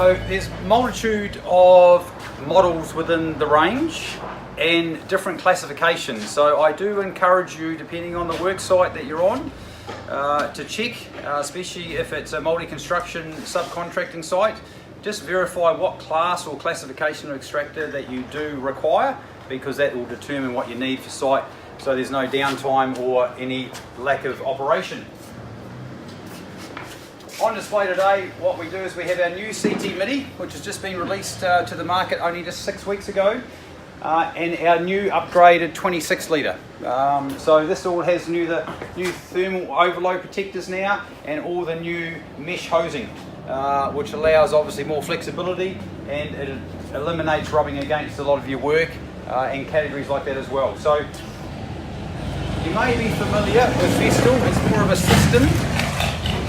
So there's a multitude of models within the range and different classifications. So I do encourage you, depending on the work site that you're on, to check, especially if it's a multi-construction subcontracting site, just verify what class or classification of extractor that you do require, because that will determine what you need for site, so there's no downtime or any lack of operation. On display today, what we do is we have our new CT Midi, which has just been released to the market only just 6 weeks ago, and our new upgraded 26 litre. So this all has the new thermal overload protectors now, and all the new mesh hosing, which allows obviously more flexibility, and it eliminates rubbing against a lot of your work and categories like that as well. So you may be familiar with Festool. It's more of a system.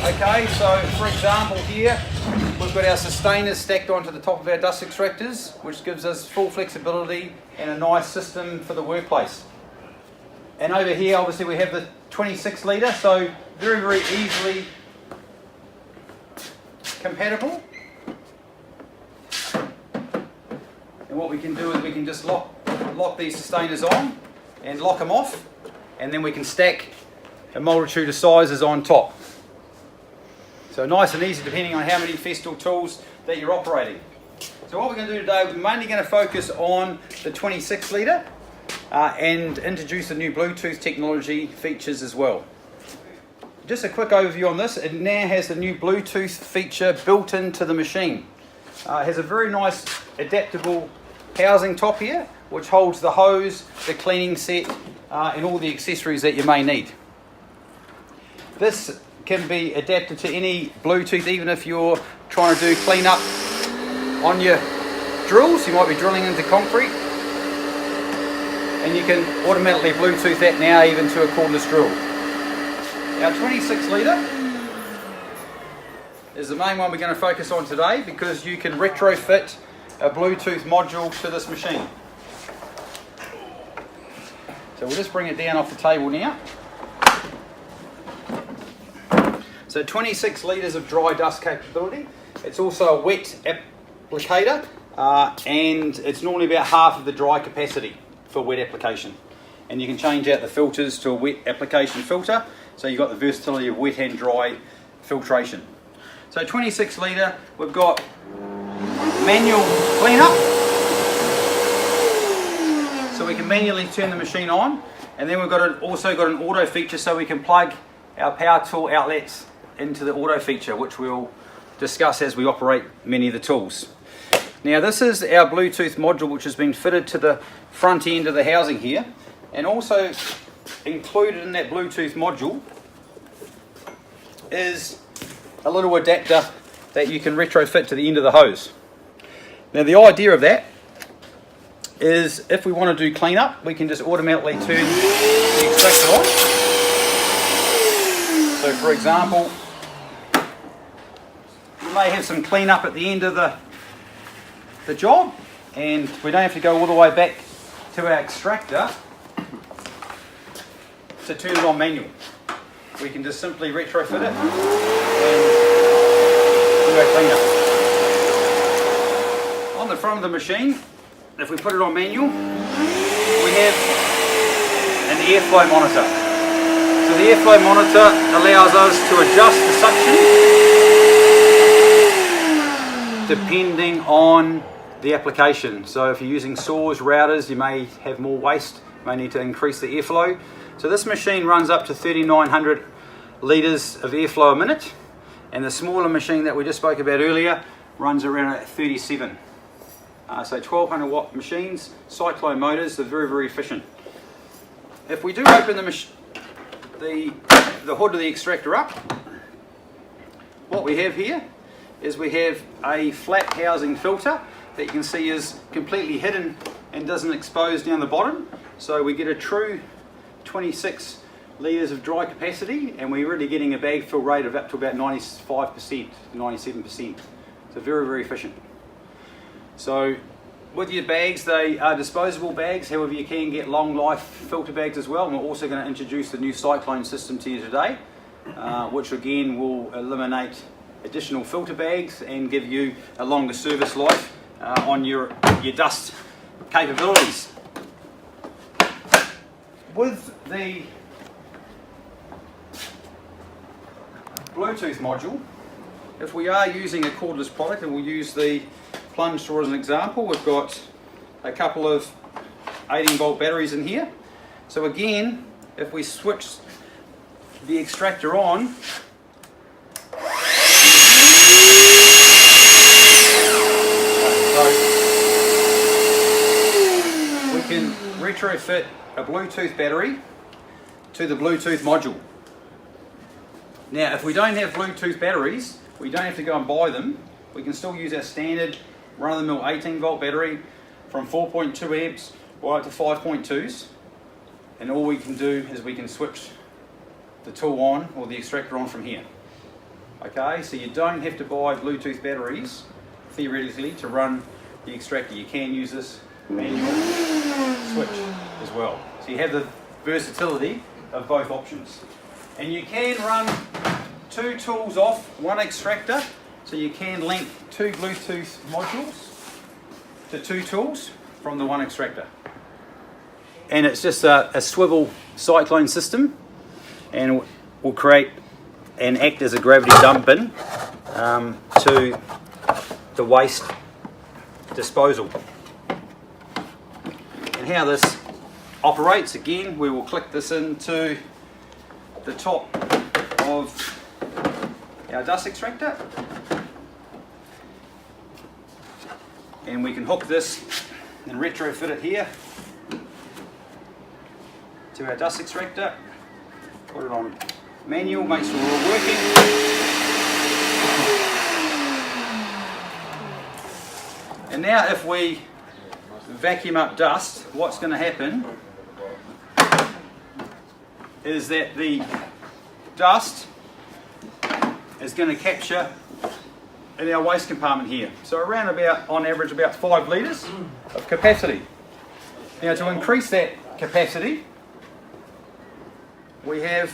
Okay, so for example here, we've got our sustainers stacked onto the top of our dust extractors, which gives us full flexibility and a nice system for the workplace. And over here, obviously, we have the 26 litre, so very, very easily compatible. And what we can do is we can just lock these sustainers on and lock them off, and then we can stack a multitude of sizes on top. So nice and easy depending on how many Festool tools that you're operating. So what we're going to do today, we're mainly going to focus on the 26 litre and introduce the new Bluetooth technology features as well. Just a quick overview on this. It now has the new Bluetooth feature built into the machine. It has a very nice adaptable housing top here, which holds the hose, the cleaning set, and all the accessories that you may need. This can be adapted to any Bluetooth, even if you're trying to do clean up on your drills. You might be drilling into concrete, and you can automatically Bluetooth that now even to a cordless drill. Our 26 litre is the main one we're going to focus on today, because you can retrofit a Bluetooth module to this machine. So we'll just bring it down off the table now. So 26 litres of dry dust capability. It's also a wet applicator, and it's normally about half of the dry capacity for wet application. And you can change out the filters to a wet application filter, so you've got the versatility of wet and dry filtration. So 26 litre, we've got manual cleanup, so we can manually turn the machine on, and then we've also got an auto feature, so we can plug our power tool outlets into the auto feature, which we'll discuss as we operate many of the tools. Now this is our Bluetooth module, which has been fitted to the front end of the housing here, and also included in that Bluetooth module is a little adapter that you can retrofit to the end of the hose. Now the idea of that is, if we want to do cleanup, we can just automatically turn the extractor on. So for example, you may have some cleanup at the end of the job, and we don't have to go all the way back to our extractor to turn it on manual. We can just simply retrofit it and do our cleanup. On the front of the machine, if we put it on manual, we have an airflow monitor. So the airflow monitor allows us to adjust the suction depending on the application. So if you're using saws, routers, you may have more waste, you may need to increase the airflow. So this machine runs up to 3,900 litres of airflow a minute, and the smaller machine that we just spoke about earlier runs around at 37. So 1200 watt machines, cyclone motors, are very, very efficient. If we do open the hood of the extractor up, what we have here is we have a flat housing filter that you can see is completely hidden and doesn't expose down the bottom. So we get a true 26 litres of dry capacity, and we're really getting a bag fill rate of up to about 95%, 97%. So very, very efficient. So with your bags, they are disposable bags, however you can get long life filter bags as well, and we're also going to introduce the new cyclone system to you today, which again will eliminate additional filter bags and give you a longer service life on your dust capabilities. With the Bluetooth module, if we are using a cordless product, and we'll use the plunge saw as an example, we've got a couple of 18-volt batteries in here. So again, if we switch the extractor on, we can retrofit a Bluetooth battery to the Bluetooth module. Now, if we don't have Bluetooth batteries, we don't have to go and buy them. We can still use our standard run-of-the-mill 18-volt battery from 4.2 amps right up to 5.2s. And all we can do is we can switch the tool on or the extractor on from here. Okay, so you don't have to buy Bluetooth batteries, theoretically, to run the extractor. You can use this manual switch as well. So you have the versatility of both options. And you can run two tools off one extractor, so you can link two Bluetooth modules to two tools from the one extractor. And it's just a swivel cyclone system, and will create and act as a gravity dump bin to the waste disposal. And how this operates, again, we will click this into the top of our dust extractor, and we can hook this and retrofit it here to our dust extractor, put it on manual, make sure we're all working. And now if we vacuum up dust, what's going to happen is that the dust is going to capture in our waste compartment here. So around about, on average, about 5 litres of capacity. Now to increase that capacity, we have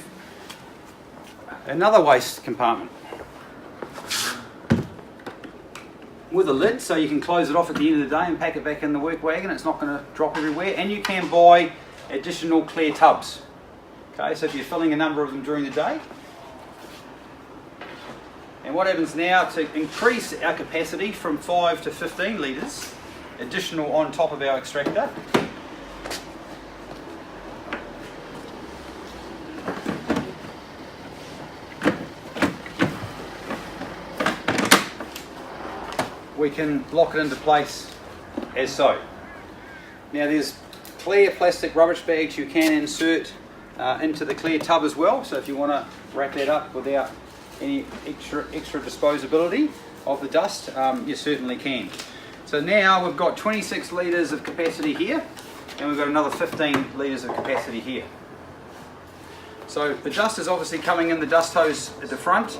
another waste compartment with a lid, so you can close it off at the end of the day and pack it back in the work wagon. It's not going to drop everywhere, and you can buy additional clear tubs. Okay, so if you're filling a number of them during the day. And what happens now to increase our capacity from 5 to 15 litres, additional on top of our extractor, we can lock it into place as so. Now there's clear plastic rubbish bags you can insert into the clear tub as well, so if you want to wrap that up without any extra disposability of the dust, you certainly can. So now we've got 26 litres of capacity here, and we've got another 15 litres of capacity here. So the dust is obviously coming in the dust hose at the front,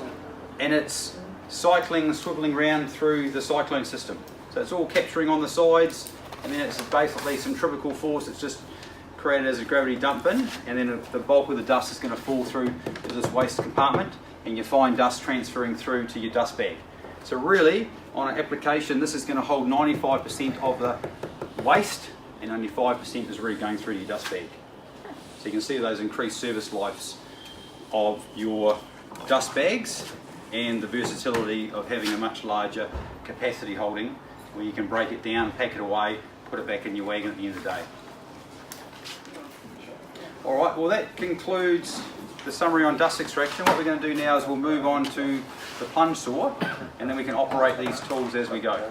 and it's cycling, swiveling around through the cyclone system. So it's all capturing on the sides, and then it's basically centrifugal force. It's just created as a gravity dump bin, and then the bulk of the dust is going to fall through to this waste compartment, and you find dust transferring through to your dust bag. So really, on an application, this is going to hold 95% of the waste, and only 5% is really going through to your dust bag. So you can see those increased service lives of your dust bags, and the versatility of having a much larger capacity holding, where you can break it down, pack it away, put it back in your wagon at the end of the day. Alright, well that concludes the summary on dust extraction. What we're going to do now is we'll move on to the plunge saw, and then we can operate these tools as we go.